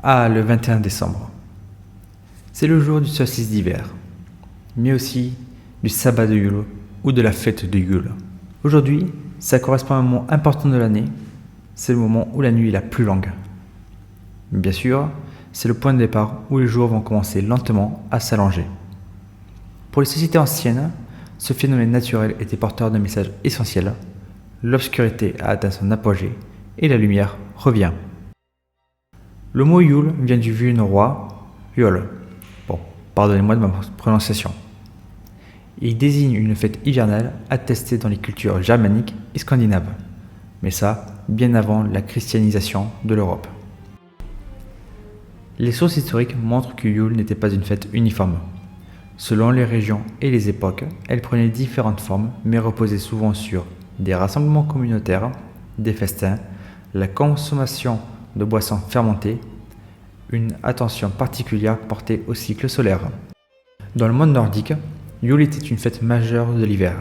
Ah, le 21 décembre. C'est le jour du solstice d'hiver, mais aussi du sabbat de Yule ou de la fête de Yule. Aujourd'hui, ça correspond à un moment important de l'année, c'est le moment où la nuit est la plus longue. Bien sûr, c'est le point de départ où les jours vont commencer lentement à s'allonger. Pour les sociétés anciennes, ce phénomène naturel était porteur d'un message essentiel. L'obscurité a atteint son apogée et la lumière revient. Le mot Yule vient du vieux norrois Yule. Bon, pardonnez-moi de ma prononciation. Il désigne une fête hivernale attestée dans les cultures germaniques et scandinaves. Mais ça, bien avant la christianisation de l'Europe. Les sources historiques montrent que Yule n'était pas une fête uniforme. Selon les régions et les époques, elle prenait différentes formes, mais reposait souvent sur des rassemblements communautaires, des festins, la consommation de boissons fermentées, une attention particulière portée au cycle solaire. Dans le monde nordique, Yule était une fête majeure de l'hiver.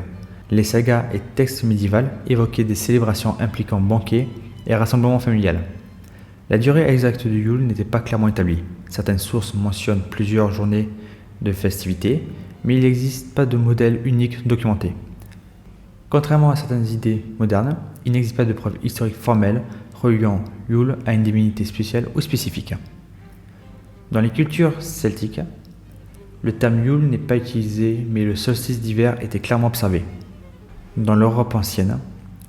Les sagas et textes médiévaux évoquaient des célébrations impliquant banquets et rassemblements familiales. La durée exacte de Yule n'était pas clairement établie. Certaines sources mentionnent plusieurs journées de festivités, mais il n'existe pas de modèle unique documenté. Contrairement à certaines idées modernes, il n'existe pas de preuves historiques formelles reliant Yule à une divinité spéciale ou spécifique. Dans les cultures celtiques, le terme Yule n'est pas utilisé, mais le solstice d'hiver était clairement observé. Dans l'Europe ancienne,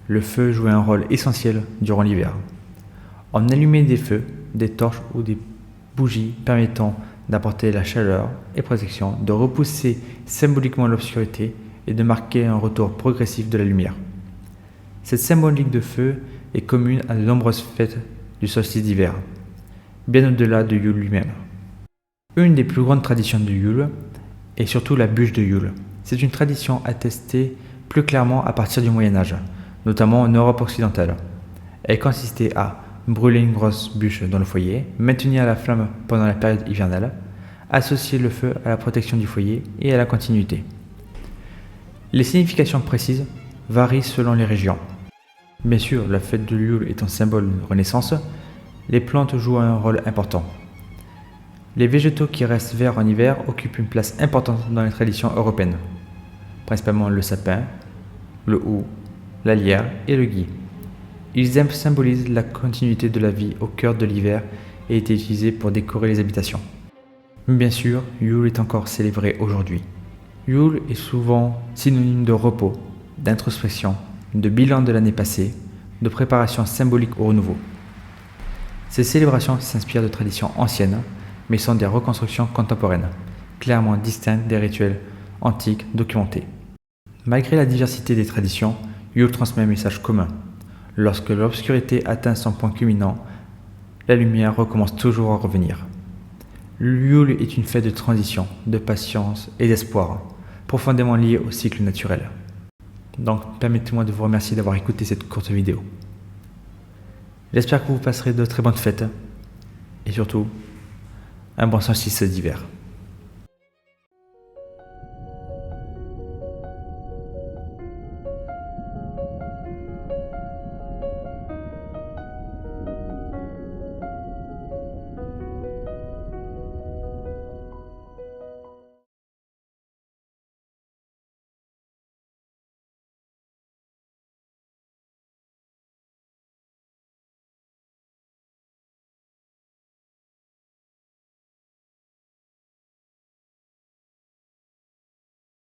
le feu jouait un rôle essentiel durant l'hiver. On allumait des feux, des torches ou des bougies permettant d'apporter la chaleur et protection, de repousser symboliquement l'obscurité et de marquer un retour progressif de la lumière. Cette symbolique de feu est commune à de nombreuses fêtes du solstice d'hiver, bien au-delà de Yule lui-même. Une des plus grandes traditions de Yule est surtout la bûche de Yule. C'est une tradition attestée plus clairement à partir du Moyen-Âge, notamment en Europe occidentale. Elle consistait à brûler une grosse bûche dans le foyer, maintenir la flamme pendant la période hivernale, associer le feu à la protection du foyer et à la continuité. Les significations précises varient selon les régions. Bien sûr, la fête de Yule étant symbole de renaissance, les plantes jouent un rôle important. Les végétaux qui restent verts en hiver occupent une place importante dans les traditions européennes, principalement le sapin, le hou, la lierre et le gui. Ils symbolisent la continuité de la vie au cœur de l'hiver et étaient utilisés pour décorer les habitations. Bien sûr, Yule est encore célébré aujourd'hui. Yule est souvent synonyme de repos, d'introspection, de bilan de l'année passée, de préparation symbolique au renouveau. Ces célébrations s'inspirent de traditions anciennes, mais sont des reconstructions contemporaines, clairement distinctes des rituels antiques documentés. Malgré la diversité des traditions, Yule transmet un message commun. Lorsque l'obscurité atteint son point culminant, la lumière recommence toujours à revenir. Yule est une fête de transition, de patience et d'espoir, profondément liée au cycle naturel. Donc, permettez-moi de vous remercier d'avoir écouté cette courte vidéo. J'espère que vous passerez de très bonnes fêtes et surtout, un bon solstice d'hiver.